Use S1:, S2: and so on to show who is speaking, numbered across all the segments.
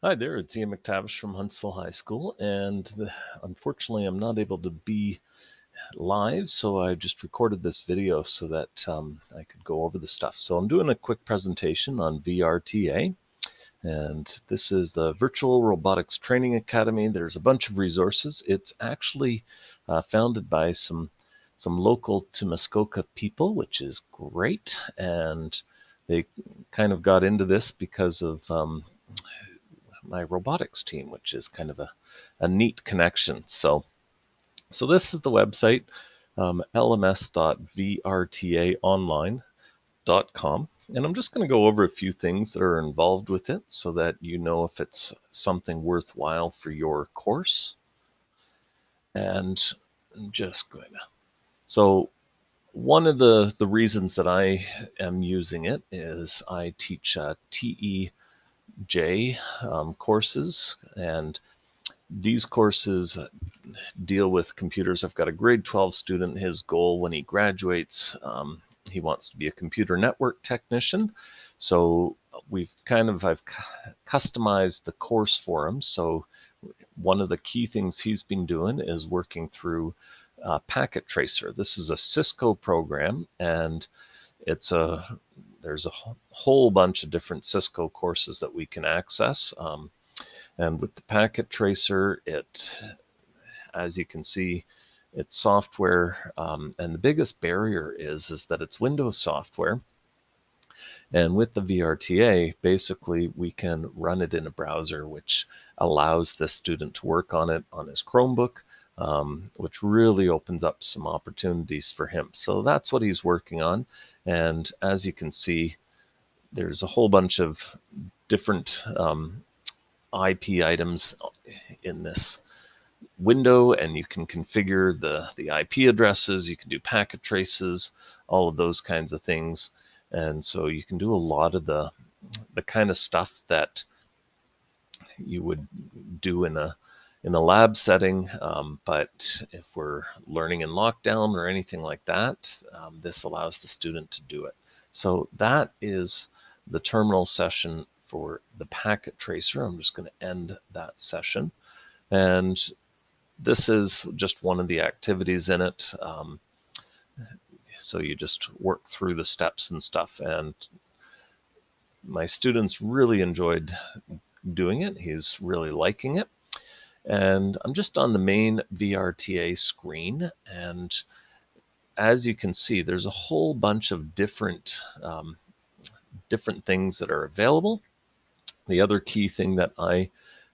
S1: Hi there, it's Ian McTavish from Huntsville High School, and unfortunately, I'm not able to be live, so I just recorded this video so that I could go over the stuff. So I'm doing a quick presentation on VRTA, and this is the Virtual Robotics Training Academy. There's a bunch of resources. It's actually founded by some local to Muskoka people, which is great, and they kind of got into this because of my robotics team, which is kind of a neat connection. So this is the website, lms.vrtaonline.com. And I'm just going to go over a few things that are involved with it so that you know if it's something worthwhile for your course. And I'm just going to. So one of the reasons that I am using it is I teach TEJ courses, and these courses deal with computers. I've got a grade 12 student. His goal when he graduates, he wants to be a computer network technician. So I've customized the course for him. So one of the key things he's been doing is working through Packet Tracer. This is a Cisco program, and there's a whole bunch of different Cisco courses that we can access. And with the Packet Tracer, as you can see, it's software, and the biggest barrier is that it's Windows software. And with the VRTA, basically, we can run it in a browser, which allows the student to work on it on his Chromebook, which really opens up some opportunities for him. So that's what he's working on. And as you can see, there's a whole bunch of different IP items in this window, and you can configure the IP addresses, you can do packet traces, all of those kinds of things. And so you can do a lot of the kind of stuff that you would do in a lab setting. But if we're learning in lockdown or anything like that, this allows the student to do it. So that is the terminal session for the packet tracer. I'm just going to end that session. And this is just one of the activities in it. So you just work through the steps and stuff. And my students really enjoyed doing it. He's really liking it. And I'm just on the main VRTA screen. And as you can see, there's a whole bunch of different things that are available. The other key thing that I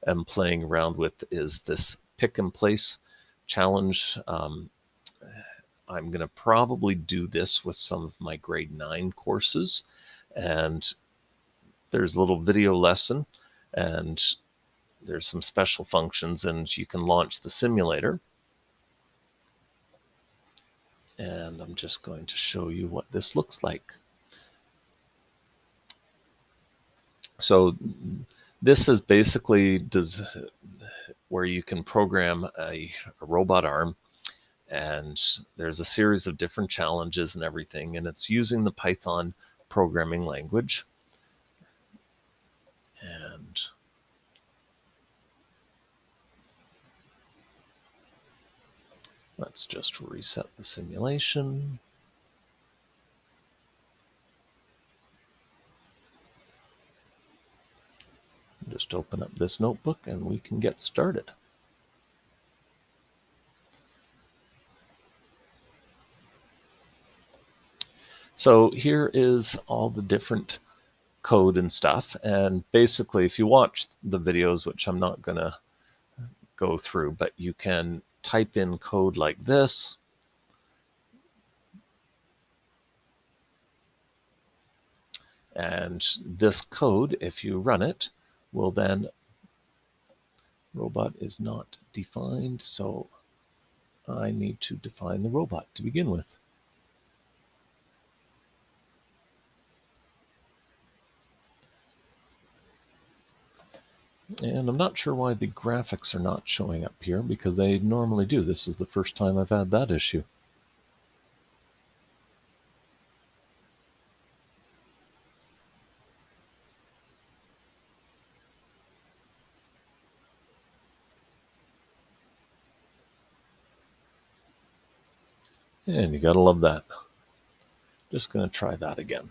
S1: am playing around with is this pick and place challenge. I'm going to probably do this with some of my grade 9 courses, and there's a little video lesson, and there's some special functions, and you can launch the simulator. And I'm just going to show you what this looks like. So this is basically where you can program a robot arm, and there's a series of different challenges and everything, and it's using the Python programming language. And let's just reset the simulation. Just open up this notebook and we can get started. So here is all the different code and stuff. And basically, if you watch the videos, which I'm not going to go through, but you can type in code like this. And this code, if you run it, will then, robot is not defined, so I need to define the robot to begin with. And I'm not sure why the graphics are not showing up here, because they normally do. This is the first time I've had that issue. And you gotta love that. Just gonna try that again.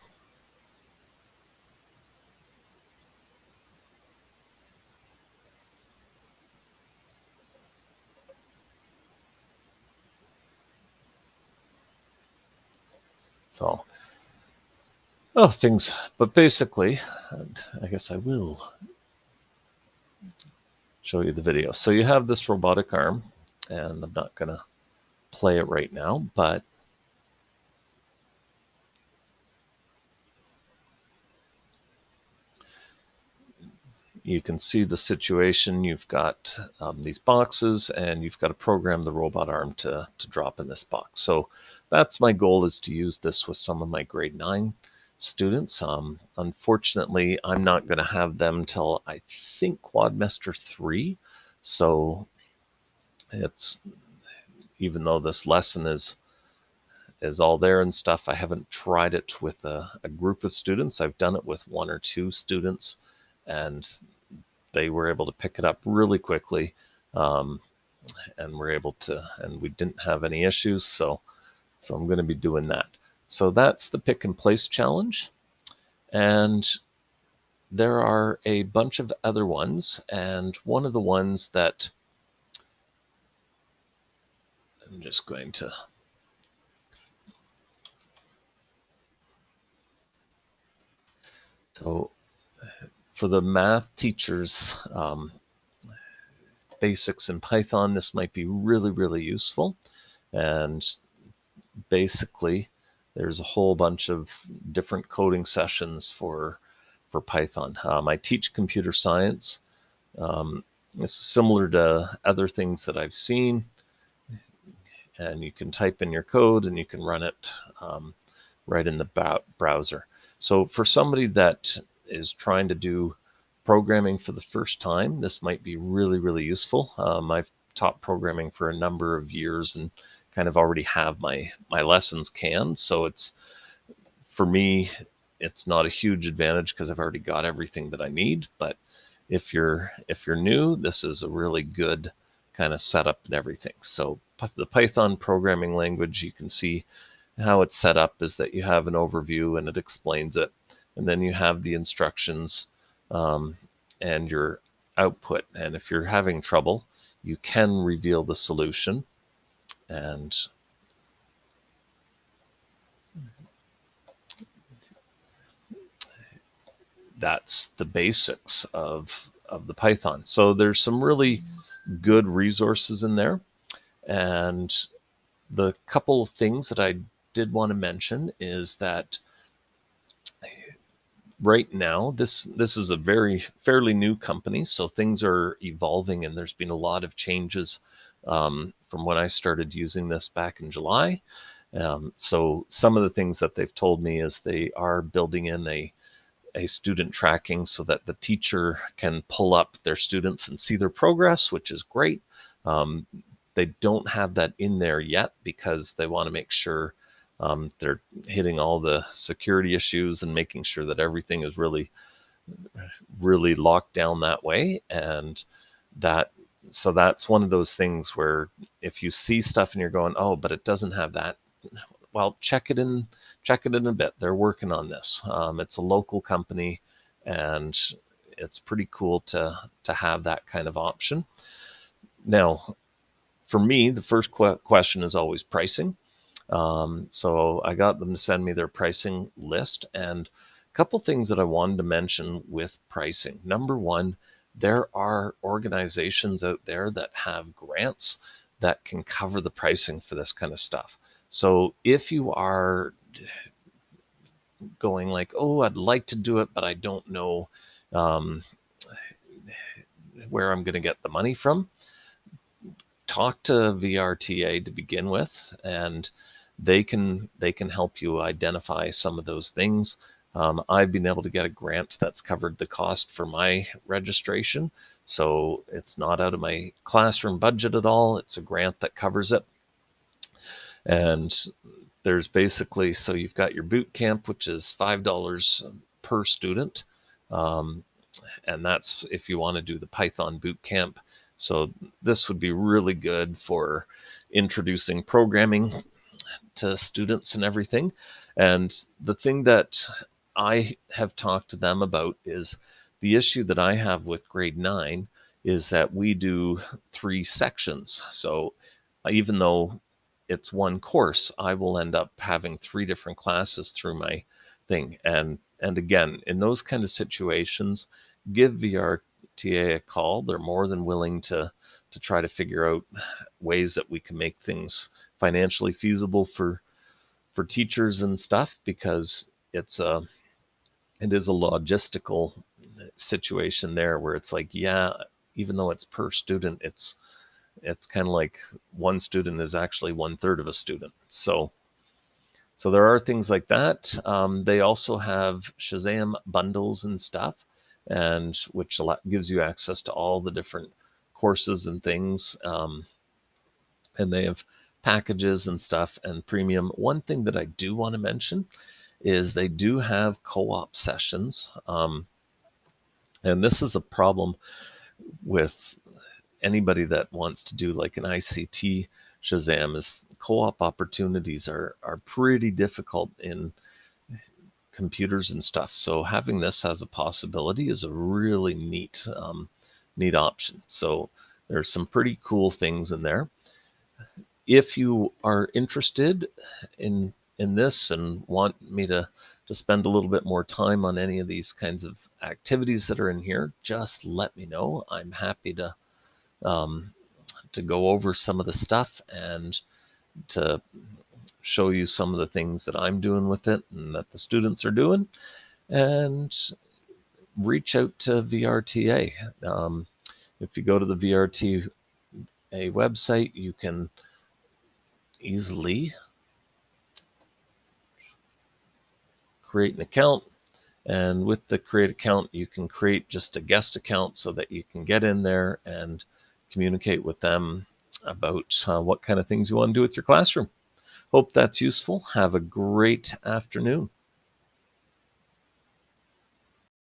S1: So, oh, things, but basically, I guess I will show you the video. So you have this robotic arm, and I'm not gonna play it right now, but you can see the situation. You've got these boxes, and you've got to program the robot arm to drop in this box. So that's my goal, is to use this with some of my grade 9 students. Unfortunately, I'm not going to have them till I think quadmester 3. So it's, even though this lesson is all there and stuff, I haven't tried it with a group of students. I've done it with 1 or 2 students, and they were able to pick it up really quickly, and we're able to, and we didn't have any issues. So I'm going to be doing that. So that's the pick and place challenge. And there are a bunch of other ones. And one of the ones that I'm just going to, so for the math teachers, basics in Python, this might be really, really useful. And basically, there's a whole bunch of different coding sessions for Python. I teach computer science. It's similar to other things that I've seen, and you can type in your code and you can run it right in the browser. So for somebody that is trying to do programming for the first time, this might be really, really useful. I've taught programming for a number of years and kind of already have my lessons canned. So it's, for me, it's not a huge advantage because I've already got everything that I need. But if you're new, this is a really good kind of setup and everything. So the Python programming language, you can see how it's set up is that you have an overview and it explains it, and then you have the instructions and your output. And if you're having trouble, you can reveal the solution. And that's the basics of the Python. So there's some really good resources in there. And the couple of things that I did want to mention is that right now, this is a fairly new company, so things are evolving, and there's been a lot of changes from when I started using this back in July. So some of the things that they've told me is they are building in a student tracking so that the teacher can pull up their students and see their progress, which is great. They don't have that in there yet because they want to make sure they're hitting all the security issues and making sure that everything is really, really locked down that way. And so that's one of those things where if you see stuff and you're going, oh, but it doesn't have that, well, check it in a bit. They're working on this. It's a local company, and it's pretty cool to have that kind of option. Now, for me, the first question is always pricing. So I got them to send me their pricing list, and a couple things that I wanted to mention with pricing. Number one, there are organizations out there that have grants that can cover the pricing for this kind of stuff. So if you are going like, oh, I'd like to do it, but I don't know where I'm going to get the money from, talk to VRTA to begin with, and they can help you identify some of those things. I've been able to get a grant that's covered the cost for my registration, so it's not out of my classroom budget at all. It's a grant that covers it. And there's basically, so you've got your boot camp, which is $5 per student, and that's if you want to do the Python boot camp. So this would be really good for introducing programming to students and everything. And the thing that I have talked to them about is the issue that I have with grade 9 is that we do 3 sections. So even though it's one course, I will end up having 3 different classes through my thing. And again, in those kind of situations, give VRTA a call. They're more than willing to try to figure out ways that we can make things financially feasible for teachers and stuff, because it is a logistical situation there where it's like, yeah, even though it's per student, it's kind of like one student is actually 1/3 of a student. So there are things like that. They also have Shazam bundles and stuff, and which gives you access to all the different courses and things. And they have packages and stuff and premium. One thing that I do want to mention is they do have co-op sessions. And this is a problem with anybody that wants to do like an ICT Shazam, is co-op opportunities are pretty difficult in computers and stuff. So having this as a possibility is a really neat option. So there's some pretty cool things in there. If you are interested in this and want me to spend a little bit more time on any of these kinds of activities that are in here, just let me know. I'm happy to go over some of the stuff and to show you some of the things that I'm doing with it and that the students are doing, and reach out to VRTA. If you go to the VRTA website, you can easily create an account, and with the create account you can create just a guest account so that you can get in there and communicate with them about what kind of things you want to do with your classroom. Hope that's useful. Have a great afternoon.